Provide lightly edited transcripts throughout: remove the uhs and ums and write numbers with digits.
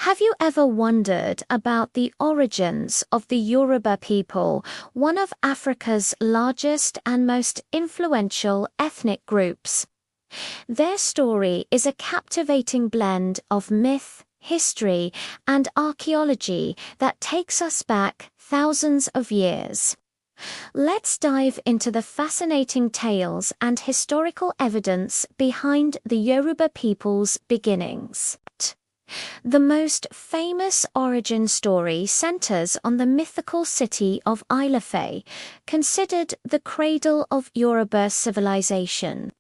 Have you ever wondered about the origins of the Yoruba people, one of Africa's largest and most influential ethnic groups? Their story is a captivating blend of myth, history, and archaeology that takes us back thousands of years. Let's dive into the fascinating tales and historical evidence behind the Yoruba people's beginnings. The most famous origin story centers on the mythical city of Ilefe, considered the cradle of Yoruba civilization.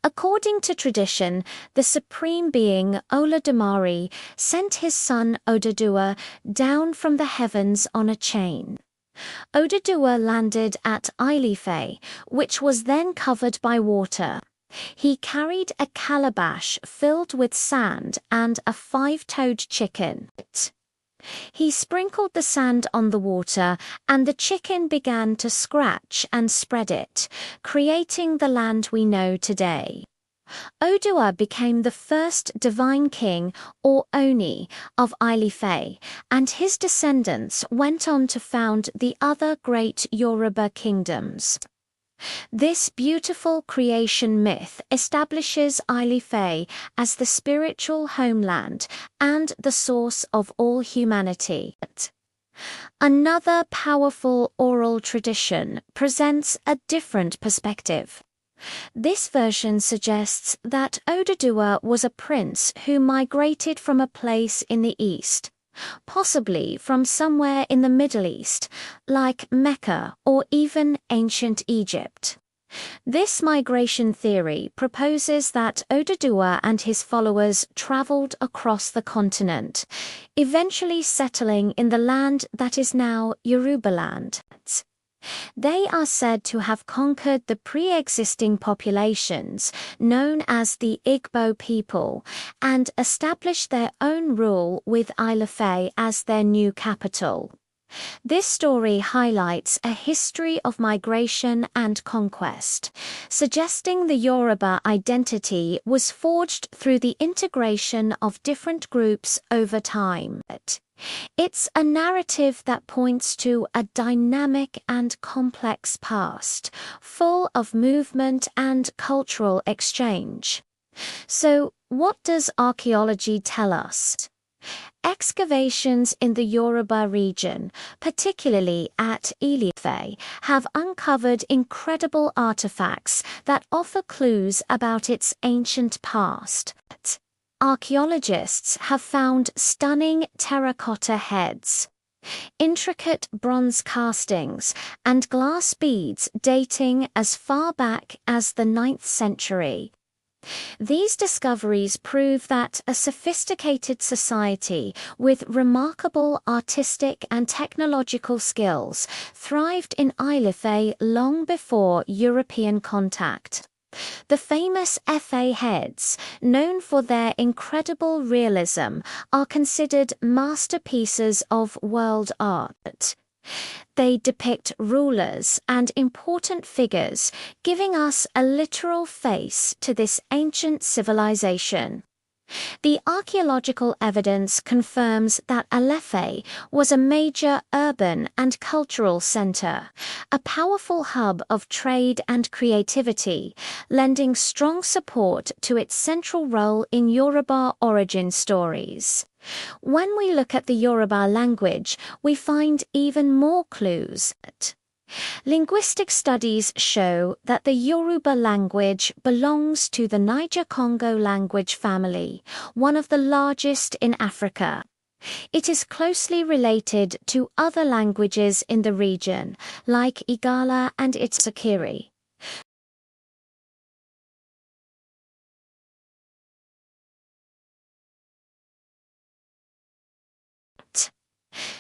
According to tradition, the supreme being Olodumare sent his son Oduduwa down from the heavens on a chain. Oduduwa landed at Ilefe, which was then covered by water. He carried a calabash filled with sand and a five-toed chicken. He sprinkled the sand on the water, and the chicken began to scratch and spread it, creating the land we know today. Oduwa became the first divine king, or Oni, of Ilefe, and his descendants went on to found the other great Yoruba kingdoms. This beautiful creation myth establishes Ilefe as the spiritual homeland and the source of all humanity. Another powerful oral tradition presents a different perspective. This version suggests that Oduduwa was a prince who migrated from a place in the east, possibly from somewhere in the Middle East, like Mecca or even ancient Egypt. This migration theory proposes that Oduduwa and his followers traveled across the continent, eventually settling in the land that is now Yorubaland. They are said to have conquered the pre-existing populations, known as the Igbo people, and established their own rule with Ilefe as their new capital. This story highlights a history of migration and conquest, suggesting the Yoruba identity was forged through the integration of different groups over time. It's a narrative that points to a dynamic and complex past, full of movement and cultural exchange. So, what does archaeology tell us? Excavations in the Yoruba region, particularly at Ilefe, have uncovered incredible artifacts that offer clues about its ancient past. Archaeologists have found stunning terracotta heads, intricate bronze castings, and glass beads dating as far back as the 9th century. These discoveries prove that a sophisticated society with remarkable artistic and technological skills thrived in Ilefe long before European contact. The famous Efe heads, known for their incredible realism, are considered masterpieces of world art. They depict rulers and important figures, giving us a literal face to this ancient civilization. The archaeological evidence confirms that Ilefe was a major urban and cultural center, a powerful hub of trade and creativity, lending strong support to its central role in Yoruba origin stories. When we look at the Yoruba language, we find even more clues. Linguistic studies show that the Yoruba language belongs to the Niger-Congo language family, one of the largest in Africa. It is closely related to other languages in the region, like Igala and Itsukiri.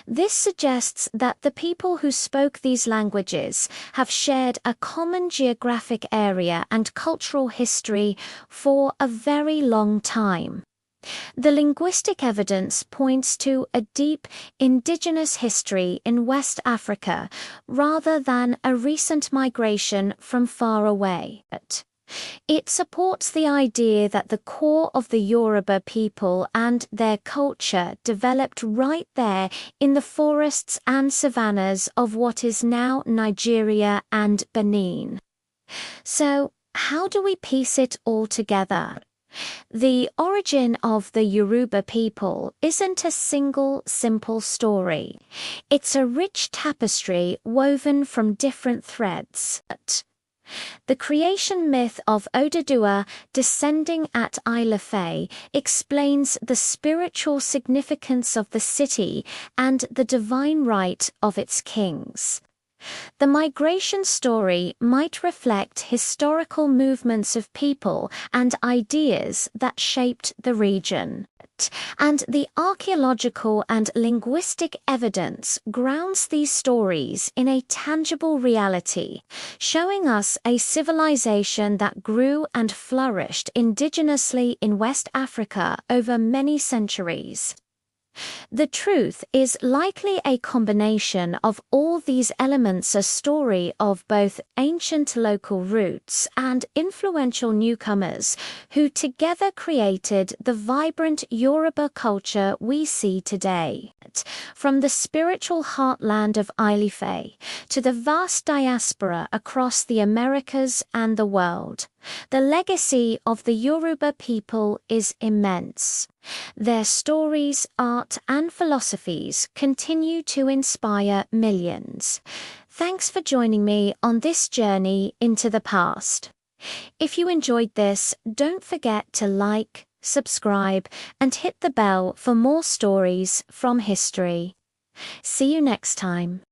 This suggests that the people who spoke these languages have shared a common geographic area and cultural history for a very long time. The linguistic evidence points to a deep indigenous history in West Africa rather than a recent migration from far away. It supports the idea that the core of the Yoruba people and their culture developed right there in the forests and savannas of what is now Nigeria and Benin. So, how do we piece it all together? The origin of the Yoruba people isn't a single simple story. It's a rich tapestry woven from different threads. The creation myth of Oduduwa descending at Ilefe explains the spiritual significance of the city and the divine right of its kings. The migration story might reflect historical movements of people and ideas that shaped the region. And the archaeological and linguistic evidence grounds these stories in a tangible reality, showing us a civilization that grew and flourished indigenously in West Africa over many centuries. The truth is likely a combination of all these elements, a story of both ancient local roots and influential newcomers who together created the vibrant Yoruba culture we see today. From the spiritual heartland of Ilefe to the vast diaspora across the Americas and the world, the legacy of the Yoruba people is immense. Their stories, art, and philosophies continue to inspire millions. Thanks for joining me on this journey into the past. If you enjoyed this, don't forget to like, subscribe, and hit the bell for more stories from history. See you next time.